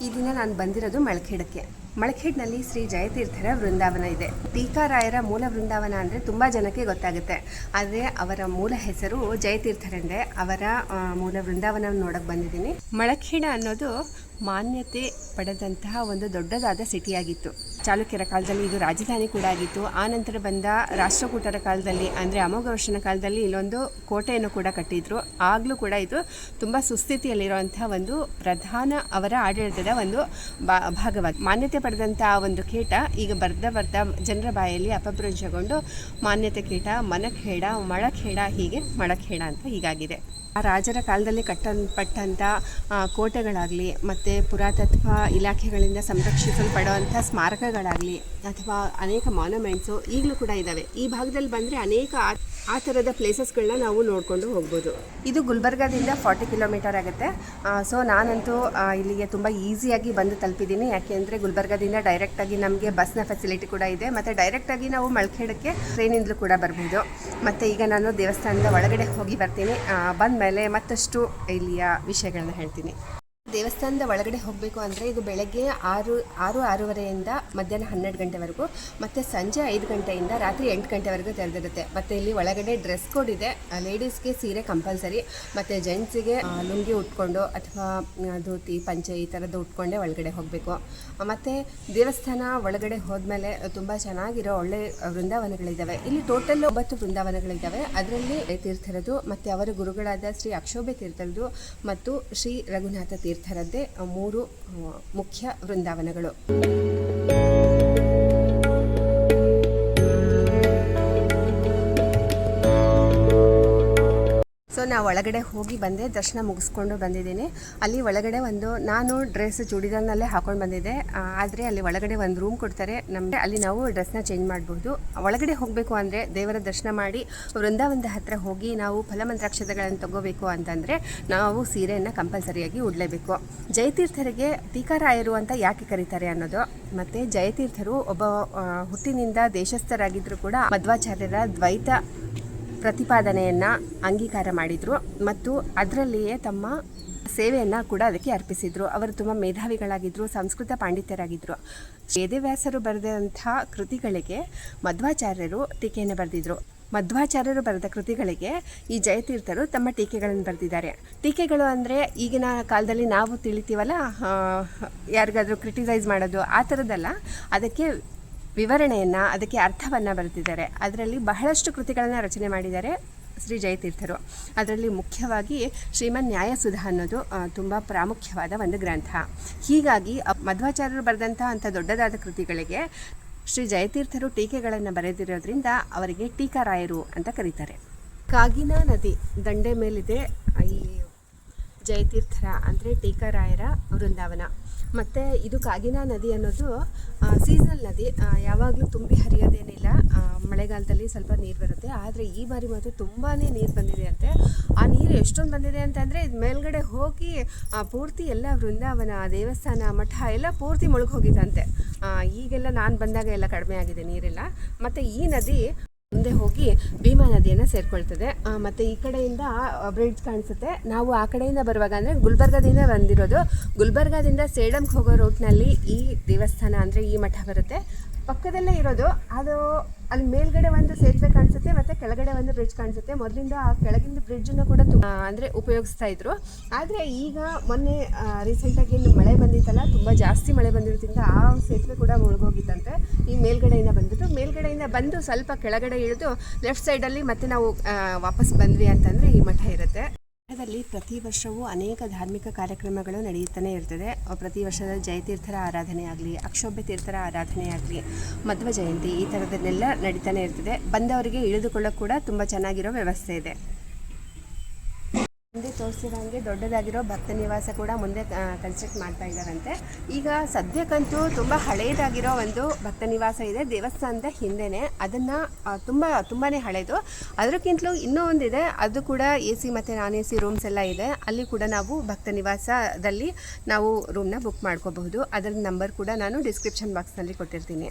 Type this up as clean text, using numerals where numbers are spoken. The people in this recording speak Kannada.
ಈ ದಿನ ನಾನು ಬಂದಿರೋದು ಮಳಖೇಡಕ್ಕೆ. ಮಳಖೇಡ್ನಲ್ಲಿ ಶ್ರೀ ಜಯತೀರ್ಥರ ವೃಂದಾವನ ಇದೆ. ಟೀಕಾರಾಯರ ಮೂಲ ವೃಂದಾವನ ಅಂದರೆ ತುಂಬ ಜನಕ್ಕೆ ಗೊತ್ತಾಗುತ್ತೆ, ಆದರೆ ಅವರ ಮೂಲ ಹೆಸರು ಜಯತೀರ್ಥರೆಂದೇ. ಅವರ ಮೂಲ ವೃಂದಾವನವನ್ನು ನೋಡಕ್ಕೆ ಬಂದಿದ್ದೀನಿ. ಮಳಖೇಡ ಅನ್ನೋದು ಮಾನ್ಯತೆ ಪಡೆದಂತಹ ಒಂದು ದೊಡ್ಡದಾದ ಸಿಟಿಯಾಗಿತ್ತು. ಚಾಲುಕ್ಯರ ಕಾಲದಲ್ಲಿ ಇದು ರಾಜಧಾನಿ ಕೂಡ ಆಗಿತ್ತು. ಆ ನಂತರ ಬಂದ ರಾಷ್ಟ್ರಕೂಟರ ಕಾಲದಲ್ಲಿ ಅಂದರೆ ಅಮೋಘವರ್ಷನ ಕಾಲದಲ್ಲಿ ಇಲ್ಲೊಂದು ಕೋಟೆಯನ್ನು ಕೂಡ ಕಟ್ಟಿದ್ರು. ಆಗಲೂ ಕೂಡ ಇದು ತುಂಬ ಸುಸ್ಥಿತಿಯಲ್ಲಿರುವಂಥ ಒಂದು ಪ್ರಧಾನ ಅವರ ಆಡಳಿತದ ಒಂದು ಭಾಗವಾಗಿ ಮಾನ್ಯತೆ ಪಡೆದಂಥ ಒಂದು ಕೀಟ ಈಗ ಬರ್ತಾ ಜನರ ಬಾಯಲ್ಲಿ ಅಪಭ್ರಂಶಗೊಂಡು ಮಾನ್ಯತೆ ಕೀಟ, ಮನಖೇಡ, ಮಳಖೇಡ, ಹೀಗೆ ಮಳಖೇಡ ಅಂತ ಹೀಗಾಗಿದೆ. ಆ ರಾಜರ ಕಾಲದಲ್ಲಿ ಕಟ್ಟಲ್ಪಟ್ಟಂಥ ಕೋಟೆಗಳಾಗಲಿ ಮತ್ತು ಪುರಾತತ್ವ ಇಲಾಖೆಗಳಿಂದ ಸಂರಕ್ಷಿಸಲ್ಪಡುವಂಥ ಸ್ಮಾರಕಗಳಾಗಲಿ ಅಥವಾ ಅನೇಕ ಮಾನ್ಯುಮೆಂಟ್ಸು ಈಗಲೂ ಕೂಡ ಇದ್ದಾವೆ. ಈ ಭಾಗದಲ್ಲಿ ಬಂದರೆ ಅನೇಕ ಆ ಥರದ ಪ್ಲೇಸಸ್ಗಳನ್ನ ನಾವು ನೋಡಿಕೊಂಡು ಹೋಗ್ಬೋದು. ಇದು ಗುಲ್ಬರ್ಗಾದಿಂದ 40 ಕಿಲೋಮೀಟರ್ ಆಗುತ್ತೆ. ಸೊ ನಾನಂತೂ ಇಲ್ಲಿಗೆ ತುಂಬ ಈಸಿಯಾಗಿ ಬಂದು ತಲುಪಿದ್ದೀನಿ. ಯಾಕೆಂದರೆ ಗುಲ್ಬರ್ಗಾದಿಂದ ಡೈರೆಕ್ಟಾಗಿ ನಮಗೆ ಬಸ್ನ ಫೆಸಿಲಿಟಿ ಕೂಡ ಇದೆ ಮತ್ತು ಡೈರೆಕ್ಟಾಗಿ ನಾವು ಮಳಖೇಡಕ್ಕೆ ಟ್ರೈನಿಂದಲೂ ಕೂಡ ಬರ್ಬೋದು. ಮತ್ತು ಈಗ ನಾನು ದೇವಸ್ಥಾನದ ಒಳಗಡೆ ಹೋಗಿ ಬರ್ತೀನಿ. ಬಂದ ಮೇಲೆ ಮತ್ತಷ್ಟು ಇಲ್ಲಿಯ ವಿಷಯಗಳನ್ನ ಹೇಳ್ತೀನಿ. ದೇವಸ್ಥಾನದ ಒಳಗಡೆ ಹೋಗಬೇಕು ಅಂದರೆ ಇದು ಬೆಳಗ್ಗೆ 6:30ಯಿಂದ ಮಧ್ಯಾಹ್ನ 12 ಗಂಟೆವರೆಗೂ ಮತ್ತು ಸಂಜೆ 5 ಗಂಟೆಯಿಂದ ರಾತ್ರಿ 8 ಗಂಟೆವರೆಗೂ ತೆರೆದಿರುತ್ತೆ. ಮತ್ತು ಇಲ್ಲಿ ಒಳಗಡೆ ಡ್ರೆಸ್ ಕೋಡ್ ಇದೆ. ಲೇಡೀಸ್ಗೆ ಸೀರೆ ಕಂಪಲ್ಸರಿ ಮತ್ತು ಜೆಂಟ್ಸಿಗೆ ಲುಂಗಿ ಉಟ್ಕೊಂಡು ಅಥವಾ ಧೋತಿ ಪಂಚೆ ಈ ಥರದ್ದು ಉಟ್ಕೊಂಡೇ ಒಳಗಡೆ ಹೋಗಬೇಕು. ಮತ್ತು ದೇವಸ್ಥಾನ ಒಳಗಡೆ ಹೋದ್ಮೇಲೆ ತುಂಬ ಚೆನ್ನಾಗಿರೋ ಒಳ್ಳೆ ವೃಂದಾವನಗಳಿದ್ದಾವೆ. ಇಲ್ಲಿ ಟೋಟಲ್ 9 ವೃಂದಾವನಗಳಿದ್ದಾವೆ. ಅದರಲ್ಲಿ ತೀರ್ಥರದು ಮತ್ತು ಅವರ ಗುರುಗಳಾದ ಶ್ರೀ ಅಕ್ಷೋಭ್ಯ ತೀರ್ಥರದು ಮತ್ತು ಶ್ರೀ ರಘುನಾಥ ತೀರ್ಥರದ್ದೇ 3 ಮುಖ್ಯ ವೃಂದಾವನಗಳು. ಸೊ ನಾವು ಒಳಗಡೆ ಹೋಗಿ ಬಂದೆ, ದರ್ಶನ ಮುಗಿಸ್ಕೊಂಡು ಬಂದಿದ್ದೀನಿ. ಅಲ್ಲಿ ಒಳಗಡೆ ನಾನು ಡ್ರೆಸ್ ಚೂಡಿದಾರ್ನಲ್ಲೇ ಹಾಕೊಂಡು ಬಂದಿದ್ದೆ. ಆದರೆ ಅಲ್ಲಿ ಒಳಗಡೆ ಒಂದು ರೂಮ್ ಕೊಡ್ತಾರೆ ನಮಗೆ, ಅಲ್ಲಿ ನಾವು ಡ್ರೆಸ್ನ ಚೇಂಜ್ ಮಾಡ್ಬೋದು. ಒಳಗಡೆ ಹೋಗಬೇಕು ಅಂದರೆ ದೇವರ ದರ್ಶನ ಮಾಡಿ ವೃಂದಾವನದ ಹತ್ರ ಹೋಗಿ ನಾವು ಫಲಮಂತ್ರಾಕ್ಷತೆಗಳನ್ನು ತಗೋಬೇಕು ಅಂತಂದರೆ ನಾವು ಸೀರೆಯನ್ನು ಕಂಪಲ್ಸರಿಯಾಗಿ ಉಡಲೇಬೇಕು. ಜಯತೀರ್ಥರಿಗೆ ಟೀಕಾರಾಯರು ಅಂತ ಯಾಕೆ ಕರೀತಾರೆ ಅನ್ನೋದು, ಮತ್ತು ಜಯತೀರ್ಥರು ಒಬ್ಬ ಹುಟ್ಟಿನಿಂದ ದೇಶಸ್ಥರಾಗಿದ್ದರೂ ಕೂಡ ಮಧ್ವಾಚಾರ್ಯರ ದ್ವೈತ ಪ್ರತಿಪಾದನೆಯನ್ನು ಅಂಗೀಕಾರ ಮಾಡಿದರು ಮತ್ತು ಅದರಲ್ಲಿಯೇ ತಮ್ಮ ಸೇವೆಯನ್ನು ಕೂಡ ಅದಕ್ಕೆ ಅರ್ಪಿಸಿದರು. ಅವರು ತುಂಬ ಮೇಧಾವಿಗಳಾಗಿದ್ದರು, ಸಂಸ್ಕೃತ ಪಾಂಡಿತ್ಯರಾಗಿದ್ದರು. ವೇದವ್ಯಾಸರು ಬರೆದಂಥ ಕೃತಿಗಳಿಗೆ ಮಧ್ವಾಚಾರ್ಯರು ಟೀಕೆಯನ್ನು ಬರೆದಿದ್ರು. ಮಧ್ವಾಚಾರ್ಯರು ಬರೆದ ಕೃತಿಗಳಿಗೆ ಈ ಜಯತೀರ್ಥರು ತಮ್ಮ ಟೀಕೆಗಳನ್ನು ಬರೆದಿದ್ದಾರೆ. ಟೀಕೆಗಳು ಅಂದರೆ ಈಗಿನ ಕಾಲದಲ್ಲಿ ನಾವು ತಿಳಿತೀವಲ್ಲ, ಯಾರಿಗಾದರೂ ಕ್ರಿಟಿಸೈಸ್ ಮಾಡೋದು ಆ ಥರದ್ದಲ್ಲ, ಅದಕ್ಕೆ ವಿವರಣೆಯನ್ನು, ಅದಕ್ಕೆ ಅರ್ಥವನ್ನು ಬರೆದಿದ್ದಾರೆ. ಅದರಲ್ಲಿ ಬಹಳಷ್ಟು ಕೃತಿಗಳನ್ನು ರಚನೆ ಮಾಡಿದ್ದಾರೆ ಶ್ರೀ ಜಯತೀರ್ಥರು. ಅದರಲ್ಲಿ ಮುಖ್ಯವಾಗಿ ಶ್ರೀಮನ್ ನ್ಯಾಯಸುಧ ಅನ್ನೋದು ತುಂಬ ಪ್ರಾಮುಖ್ಯವಾದ ಒಂದು ಗ್ರಂಥ. ಹೀಗಾಗಿ ಮಧ್ವಾಚಾರ್ಯರು ಬರೆದಂಥ ಅಂಥ ದೊಡ್ಡದಾದ ಕೃತಿಗಳಿಗೆ ಶ್ರೀ ಜಯತೀರ್ಥರು ಟೀಕೆಗಳನ್ನು ಬರೆದಿರೋದ್ರಿಂದ ಅವರಿಗೆ ಟೀಕಾರಾಯರು ಅಂತ ಕರೀತಾರೆ. ಕಾಗಿನಾ ನದಿ ದಂಡೆ ಮೇಲಿದೆ ಈ ಜಯತೀರ್ಥರ ಅಂದರೆ ಟೀಕಾರಾಯರ ವೃಂದಾವನ. ಮತ್ತು ಇದು ಕಾಗಿನಾ ನದಿ ಅನ್ನೋದು ಸೀಸನಲ್ ನದಿ, ಯಾವಾಗಲೂ ತುಂಬಿ ಹರಿಯೋದೇನಿಲ್ಲ. ಮಳೆಗಾಲದಲ್ಲಿ ಸ್ವಲ್ಪ ನೀರು ಬರುತ್ತೆ, ಆದರೆ ಈ ಬಾರಿ ಮಾತ್ರ ತುಂಬಾ ನೀರು ಬಂದಿದೆ ಅಂತೆ. ಆ ನೀರು ಎಷ್ಟೊಂದು ಬಂದಿದೆ ಅಂತಂದರೆ ಇದು ಮೇಲ್ಗಡೆ ಹೋಗಿ ಪೂರ್ತಿ ಎಲ್ಲ ವೃಂದಾವನ, ದೇವಸ್ಥಾನ, ಮಠ ಎಲ್ಲ ಪೂರ್ತಿ ಮುಳುಗೋಗಿದಂತೆ. ಈಗೆಲ್ಲ ನಾನು ಬಂದಾಗ ಎಲ್ಲ ಕಡಿಮೆ ಆಗಿದೆ ನೀರೆಲ್ಲ. ಮತ್ತು ಈ ನದಿ ಮುಂದೆ ಹೋಗಿ ಭೀಮಾ ನದಿಯನ್ನು ಸೇರಿಕೊಳ್ತದೆ. ಮತ್ತು ಈ ಕಡೆಯಿಂದ ಬ್ರಿಡ್ಜ್ ಕಾಣಿಸುತ್ತೆ. ನಾವು ಆ ಕಡೆಯಿಂದ ಬರುವಾಗ ಅಂದರೆ ಗುಲ್ಬರ್ಗಾದಿಂದ ಬಂದಿರೋದು, ಗುಲ್ಬರ್ಗಾದಿಂದ ಸೇಡಂಗೆ ಹೋಗೋ ರೂಟ್ನಲ್ಲಿ ಈ ದೇವಸ್ಥಾನ ಅಂದರೆ ಈ ಮಠ ಬರುತ್ತೆ. ಪಕ್ಕದಲ್ಲೇ ಇರೋದು ಅದು. ಅಲ್ಲಿ ಮೇಲ್ಗಡೆ ಒಂದು ಸೇತುವೆ ಕಾಣಿಸುತ್ತೆ ಮತ್ತು ಕೆಳಗಡೆ ಒಂದು ಬ್ರಿಡ್ಜ್ ಕಾಣಿಸುತ್ತೆ. ಮೊದಲಿಂದ ಆ ಕೆಳಗಿಂದ ಬ್ರಿಡ್ಜನ್ನು ಕೂಡ ಅಂದರೆ ಉಪಯೋಗಿಸ್ತಾ ಇದ್ರು. ಆದರೆ ಈಗ ಮೊನ್ನೆ ರೀಸೆಂಟಾಗಿ ಮಳೆ ಬಂದಿತ್ತಲ್ಲ, ತುಂಬ ಜಾಸ್ತಿ ಮಳೆ ಬಂದಿರೋದ್ರಿಂದ ಆ ಸೇತುವೆ ಕೂಡ ಮುಳುಗೋಗಿತ್ತಂತೆ. ಈ ಮೇಲ್ಗಡೆಯಿಂದ ಬಂದು ಸ್ವಲ್ಪ ಕೆಳಗಡೆ ಇಳಿದು ಲೆಫ್ಟ್ ಸೈಡಲ್ಲಿ ಮತ್ತೆ ನಾವು ವಾಪಸ್ ಬಂದ್ವಿ ಅಂತಂದರೆ ಈ ಮಠ ಇರುತ್ತೆ. ಮಠದಲ್ಲಿ ಪ್ರತಿ ವರ್ಷವೂ ಅನೇಕ ಧಾರ್ಮಿಕ ಕಾರ್ಯಕ್ರಮಗಳು ನಡೆಯುತ್ತಲೇ ಇರ್ತದೆ. ಪ್ರತಿ ವರ್ಷದ ಜಯತೀರ್ಥರ ಆರಾಧನೆ ಆಗಲಿ, ಅಕ್ಷೋಭ್ಯ ತೀರ್ಥರ ಆರಾಧನೆ ಆಗಲಿ, ಮಧ್ವ ಜಯಂತಿ ಈ ಥರದನ್ನೆಲ್ಲ ನಡೀತಾನೆ ಇರ್ತದೆ. ಬಂದವರಿಗೆ ಇಳಿದುಕೊಳ್ಳೋಕೆ ಕೂಡ ತುಂಬ ಚೆನ್ನಾಗಿರೋ ವ್ಯವಸ್ಥೆ ಇದೆ. ಮುಂದೆ ತೋರಿಸಿದಂಗೆ ದೊಡ್ಡದಾಗಿರೋ ಭಕ್ತ ನಿವಾಸ ಕೂಡ ಮುಂದೆ ಕನ್ಸ್ಟ್ರಕ್ಟ್ ಮಾಡ್ತಾ ಇದ್ದಾರಂತೆ. ಈಗ ಸದ್ಯಕ್ಕಂತೂ ತುಂಬ ಹಳೆಯದಾಗಿರೋ ಒಂದು ಭಕ್ತ ನಿವಾಸ ಇದೆ ದೇವಸ್ಥಾನದ ಹಿಂದೆನೇ. ಅದನ್ನು ತುಂಬಾ ಹಳೆಯದು. ಅದಕ್ಕಿಂತಲೂ ಇನ್ನೂ ಒಂದಿದೆ, ಅದು ಕೂಡ AC ಮತ್ತು ನಾನ್ AC ರೂಮ್ಸ್ ಎಲ್ಲ ಇದೆ. ಅಲ್ಲಿ ಕೂಡ ನಾವು ಭಕ್ತ ನಿವಾಸದಲ್ಲಿ ನಾವು ರೂಮ್ನ ಬುಕ್ ಮಾಡ್ಕೋಬಹುದು. ಅದರ ನಂಬರ್ ಕೂಡ ನಾನು ಡಿಸ್ಕ್ರಿಪ್ಷನ್ ಬಾಕ್ಸ್ನಲ್ಲಿ ಕೊಟ್ಟಿರ್ತೀನಿ.